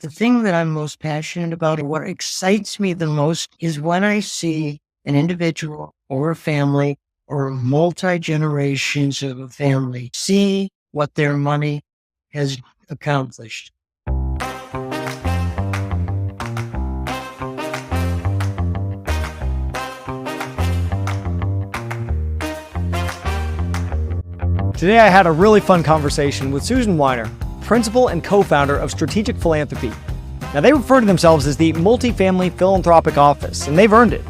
The thing that I'm most passionate about, or what excites me the most, is when I see an individual or a family or multi-generations of a family see what their money has accomplished. Today I had a really fun conversation with Susan Weiner, principal and co-founder of Strategic Philanthropy. Now they refer to themselves as the Multifamily Philanthropic Office, and they've earned it.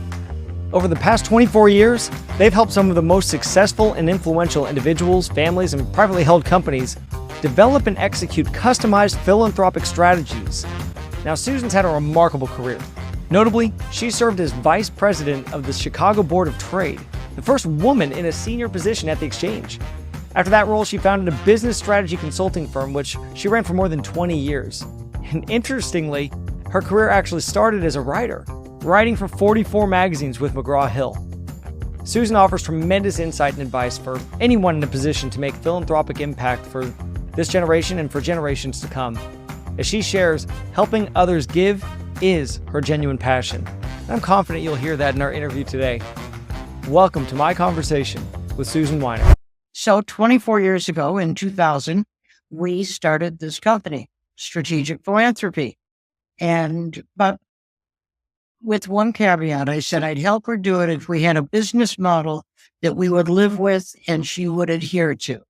Over the past 24 years, they've helped some of the most successful and influential individuals, families, and privately held companies develop and execute customized philanthropic strategies. Now Susan's had a remarkable career. Notably, she served as vice president of the Chicago Board of Trade, the first woman in a senior position at the exchange. After that role, she founded a business strategy consulting firm, which she ran for more than 20 years. And interestingly, her career actually started as a writer, writing for 44 magazines with McGraw-Hill. Susan offers tremendous insight and advice for anyone in a position to make philanthropic impact for this generation and for generations to come. As she shares, helping others give is her genuine passion. And I'm confident you'll hear that in our interview today. Welcome to my conversation with Susan Weiner. So 24 years ago in 2000, we started this company, Strategic Philanthropy. But with one caveat, I said I'd help her do it if we had a business model that we would live with and she would adhere to.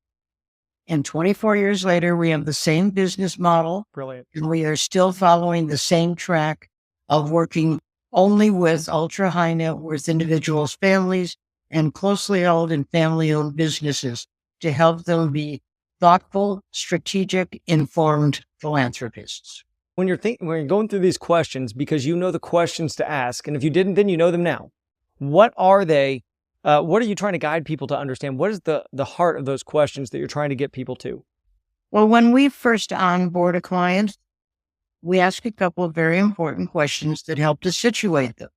And 24 years later, we have the same business model. Brilliant. And we are still following the same track of working only with ultra high net worth individuals, families, and closely held and family-owned businesses to help them be thoughtful, strategic, informed philanthropists. When you're going through these questions, because you know the questions to ask, and if you didn't, then you know them now. What are they? What are you trying to guide people to understand? What is the heart of those questions that you're trying to get people to? Well, when we first onboard a client, we ask a couple of very important questions that help to situate them.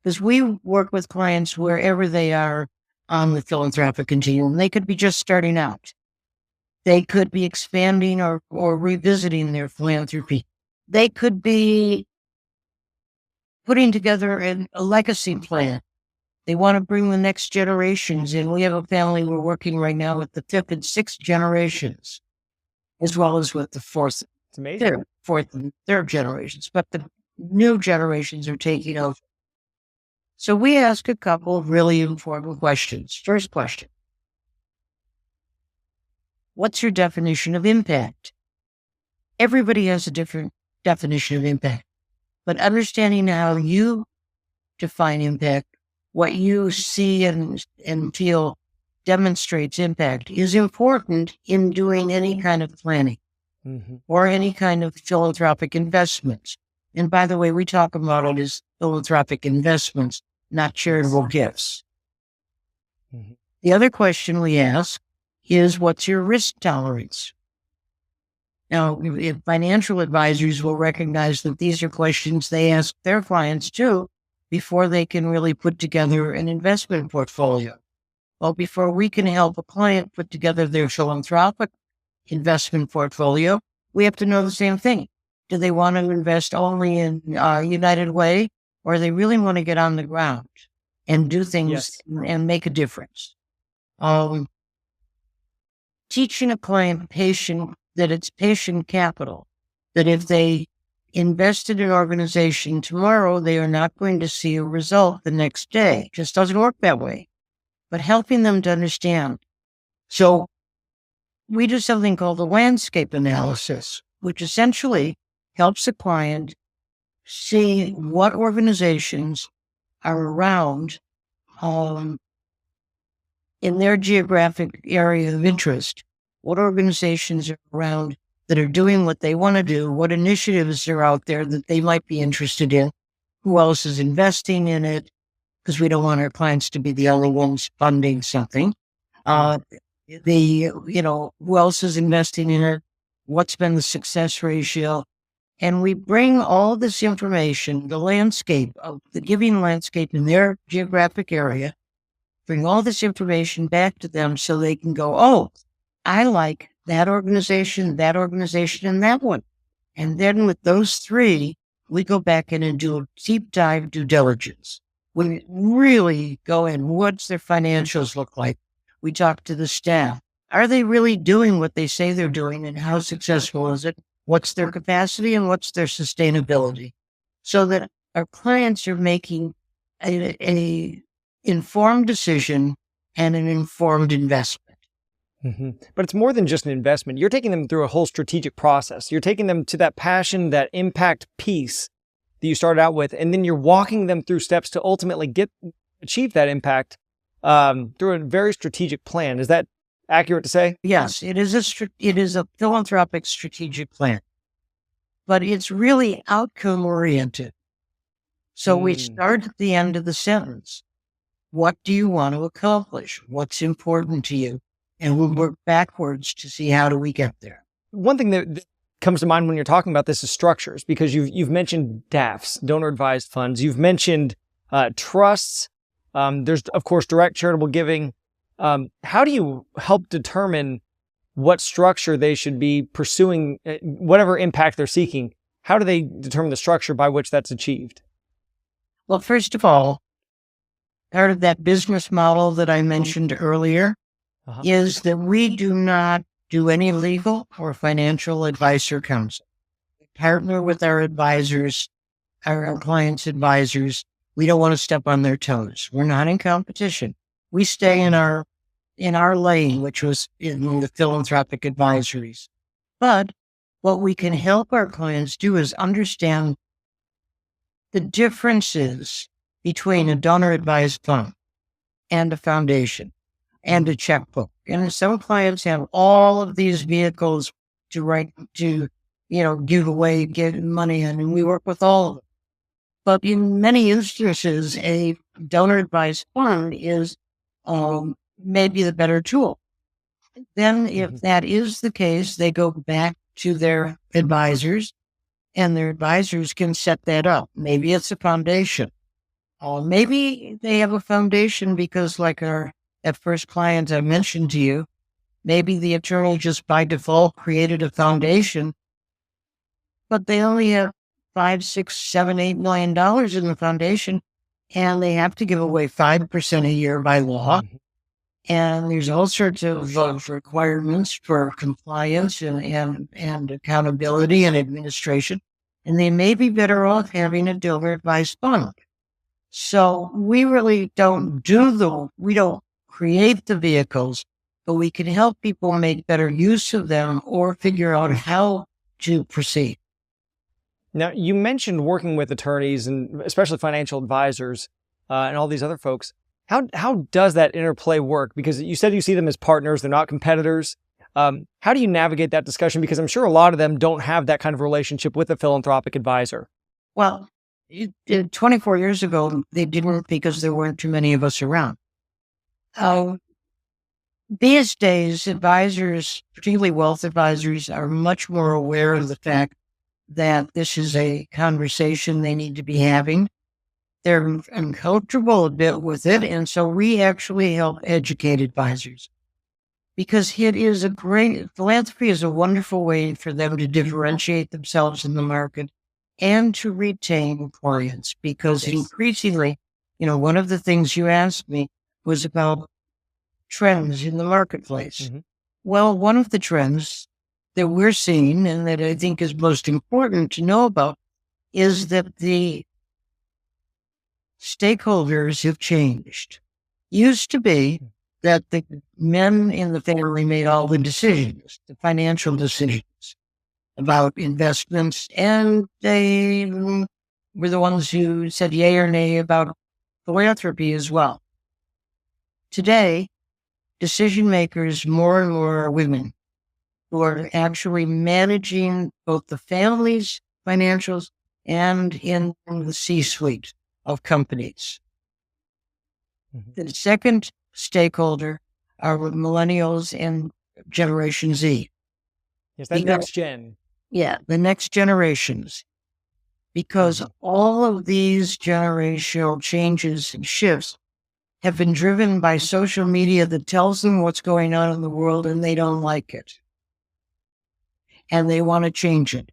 Because we work with clients wherever they are on the philanthropic continuum. They could be just starting out. They could be expanding or revisiting their philanthropy. They could be putting together a legacy plan. They want to bring the next generations in. We have a family we're working right now with the fifth and sixth generations, as well as with the fourth and third generations. But the new generations are taking over. So we ask a couple of really important questions. First question, what's your definition of impact? Everybody has a different definition of impact, but understanding how you define impact, what you see and feel demonstrates impact is important in doing any kind of planning or any kind of philanthropic investments. And by the way, we talk about it as philanthropic investments, not charitable gifts. The other question we ask is, what's your risk tolerance? Now, if financial advisors will recognize that these are questions they ask their clients too, before they can really put together an investment portfolio. Well, before we can help a client put together their philanthropic investment portfolio, we have to know the same thing. Do they want to invest only in United Way? Or they really want to get on the ground and do things and make a difference. Teaching a client that it's patient capital, that if they invest in an organization tomorrow, they are not going to see a result the next day. It just doesn't work that way. But helping them to understand. So we do something called the landscape analysis, which essentially helps a client see what organizations are around in their geographic area of interest, what organizations are around that are doing what they want to do, what initiatives are out there that they might be interested in, who else is investing in it, because we don't want our clients to be the only ones funding something. Who else is investing in it, what's been the success ratio. And we bring all this information, the landscape of the giving landscape in their geographic area, bring all this information back to them so they can go, oh, I like that organization, and that one. And then with those three, we go back in and do a deep dive due diligence. We really go in, what's their financials look like? We talk to the staff. Are they really doing what they say they're doing, and how successful is it? What's their capacity and what's their sustainability? So that our clients are making a informed decision and an informed investment. But it's more than just an investment. You're taking them through a whole strategic process. You're taking them to that passion, that impact piece that you started out with, and then you're walking them through steps to ultimately achieve that impact through a very strategic plan. Is that accurate to say? Yes, it is a philanthropic strategic plan, but it's really outcome oriented. So we start at the end of the sentence. What do you want to accomplish? What's important to you? And we'll work backwards to see how do we get there. One thing that comes to mind when you're talking about this is structures, because you've mentioned DAFs, donor advised funds. You've mentioned trusts. There's, of course, direct charitable giving. How do you help determine what structure they should be pursuing, whatever impact they're seeking? How do they determine the structure by which that's achieved? Well, first of all, part of that business model that I mentioned earlier is that we do not do any legal or financial advice or counsel. We partner with our advisors, our clients' advisors. We don't want to step on their toes. We're not in competition. We stay in our lane, which was in the philanthropic advisories. But what we can help our clients do is understand the differences between a donor advised fund and a foundation and a checkbook. And some clients have all of these vehicles to give away, get money in, and we work with all of them. But in many instances, a donor advised fund is maybe the better tool. Then if that is the case, they go back to their advisors, and their advisors can set that up. Maybe it's a foundation. Maybe they have a foundation because, like that first client I mentioned to you, maybe the attorney just by default created a foundation, but they only have $5, $6, $7, $8 million in the foundation, and they have to give away 5% a year by law. And there's all sorts of requirements for compliance and accountability and administration. And they may be better off having a donor advised fund. So we really don't we don't create the vehicles, but we can help people make better use of them or figure out how to proceed. Now, you mentioned working with attorneys and especially financial advisors and all these other folks. How does that interplay work? Because you said you see them as partners, they're not competitors. How do you navigate that discussion? Because I'm sure a lot of them don't have that kind of relationship with a philanthropic advisor. Well, 24 years ago, they didn't, because there weren't too many of us around. These days, advisors, particularly wealth advisors, are much more aware of the fact that this is a conversation they need to be having. They're uncomfortable a bit with it, and so we actually help educate advisors. Because philanthropy is a wonderful way for them to differentiate themselves in the market and to retain clients. Because increasingly, one of the things you asked me was about trends in the marketplace. Well, one of the trends that we're seeing, and that I think is most important to know about, is that the stakeholders have changed. Used to be that the men in the family made all the decisions, the financial decisions about investments, and they were the ones who said yay or nay about philanthropy as well. Today, decision makers more and more are women who are actually managing both the family's financials and in the C-suite of companies. The second stakeholder are millennials and Generation Z. Yes, that next gen. Yeah, the next generations. Because all of these generational changes and shifts have been driven by social media that tells them what's going on in the world, and they don't like it. And they want to change it.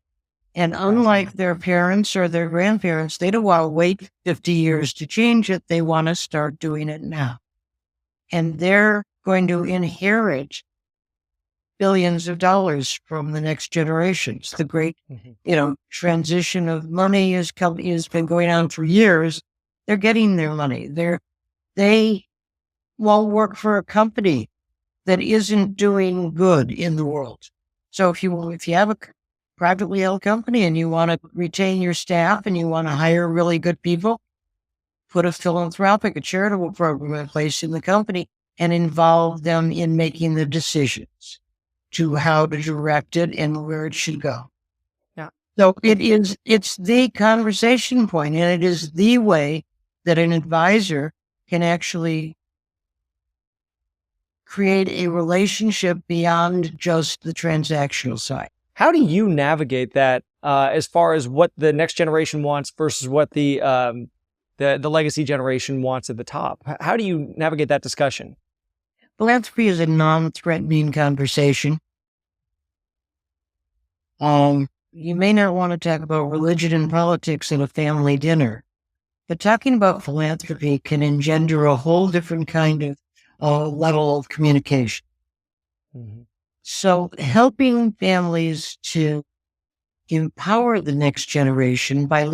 And unlike their parents or their grandparents, they don't want to wait 50 years to change it. They want to start doing it now. And they're going to inherit billions of dollars from the next generations. The great, transition of money has been going on for years. They're getting their money. They won't work for a company that isn't doing good in the world. So if you have a privately held company and you want to retain your staff and you want to hire really good people, put a philanthropic, a charitable program in place in the company and involve them in making the decisions to how to direct it and where it should go. Yeah. So it's the conversation point, and it is the way that an advisor can actually create a relationship beyond just the transactional side. How do you navigate that as far as what the next generation wants versus what the legacy generation wants at the top? How do you navigate that discussion? Philanthropy is a non-threatening conversation. You may not want to talk about religion and politics at a family dinner, but talking about philanthropy can engender a whole different kind of level of communication. Mm-hmm. So helping families to empower the next generation by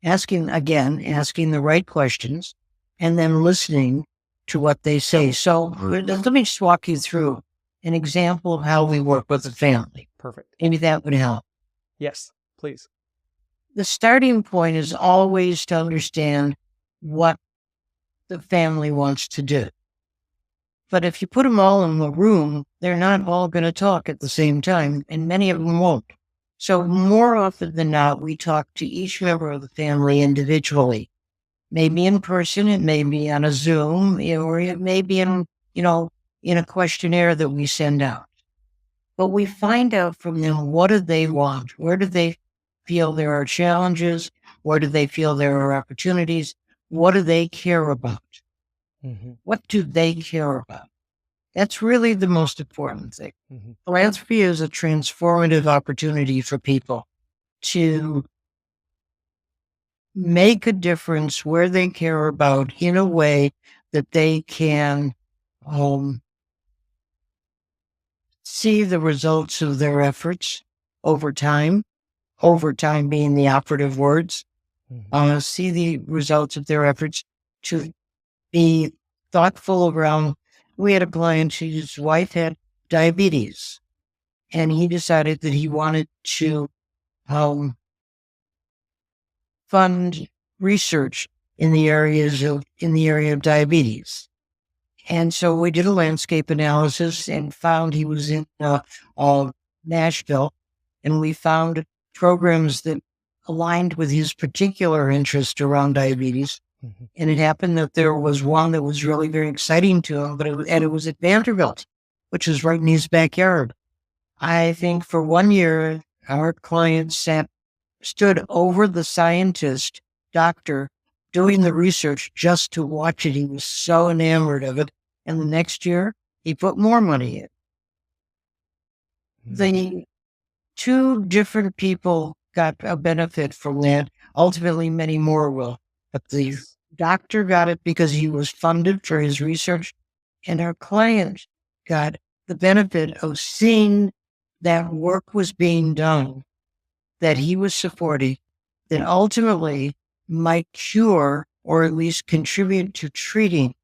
asking the right questions and then listening to what they say. So let me just walk you through an example of how we work with a family. Perfect. Maybe that would help. Yes, please. The starting point is always to understand what the family wants to do. But if you put them all in the room, they're not all going to talk at the same time, and many of them won't. So more often than not, we talk to each member of the family individually. Maybe in person, it may be on a Zoom, or it may be in a questionnaire that we send out. But we find out from them, what do they want? Where do they feel there are challenges? Where do they feel there are opportunities? What do they care about? Mm-hmm. What do they care about? That's really the most important thing. Mm-hmm. Philanthropy is a transformative opportunity for people to make a difference where they care about in a way that they can see the results of their efforts over time being the operative words, see the results of their efforts, to be thoughtful around. We had a client whose wife had diabetes, and he decided that he wanted to fund research in the area of diabetes. And so we did a landscape analysis and found he was in Nashville, and we found programs that aligned with his particular interest around diabetes. Mm-hmm. And it happened that there was one that was really very exciting to him, and it was at Vanderbilt, which is right in his backyard. I think for 1 year, our client stood over the scientist, doctor, doing the research just to watch it. He was so enamored of it. And the next year, he put more money in. Mm-hmm. The two different people got a benefit from that. Ultimately, many more will. But the doctor got it because he was funded for his research, and our client got the benefit of seeing that work was being done, that he was supporting, that ultimately might cure or at least contribute to treating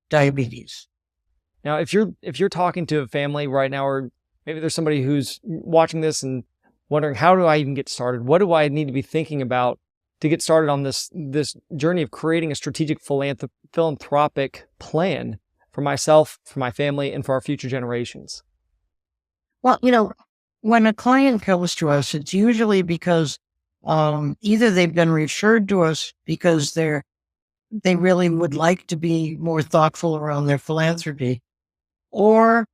diabetes. Now, if you're talking to a family right now, or maybe there's somebody who's watching this and wondering, how do I even get started? What do I need to be thinking about to get started on this journey of creating a strategic philanthropic plan for myself, for my family, and for our future generations? Well, when a client comes to us, it's usually because either they've been referred to us because they really would like to be more thoughtful around their philanthropy, or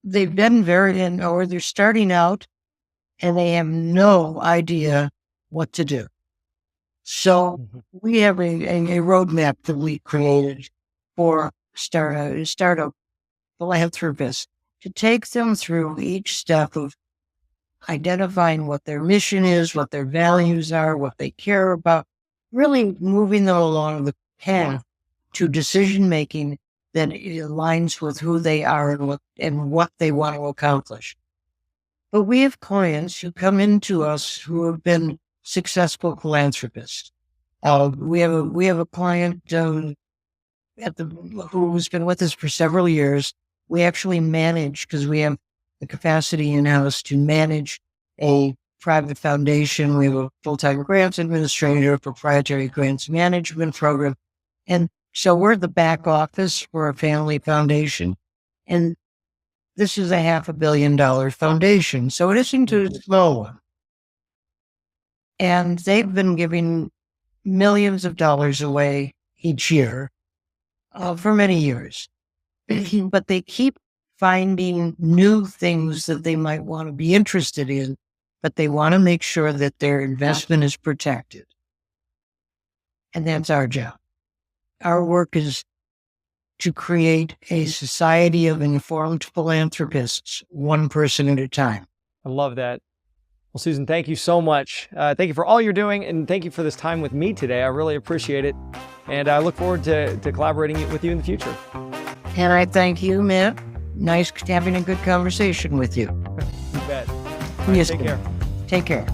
they've been or they're starting out and they have no idea what to do. So we have a roadmap that we created for startup philanthropists to take them through each step of identifying what their mission is, what their values are, what they care about, really moving them along the path to decision making that aligns with who they are and what they want to accomplish. But we have clients who come into us who have been successful philanthropists. We have a client who's been with us for several years. We actually manage, because we have the capacity in-house to manage a private foundation. We have a full-time grants administrator, proprietary grants management program. And so we're the back office for a family foundation. And this is a $500 million foundation. So it isn't a small one. And they've been giving millions of dollars away each year for many years. But they keep finding new things that they might want to be interested in, but they want to make sure that their investment is protected. And that's our job. Our work is to create a society of informed philanthropists, one person at a time. I love that. Well, Susan, thank you so much. Thank you for all you're doing, and thank you for this time with me today. I really appreciate it, and I look forward to collaborating with you in the future. And I thank you, Matt. Nice having a good conversation with you. You bet. Yes, take care. Take care.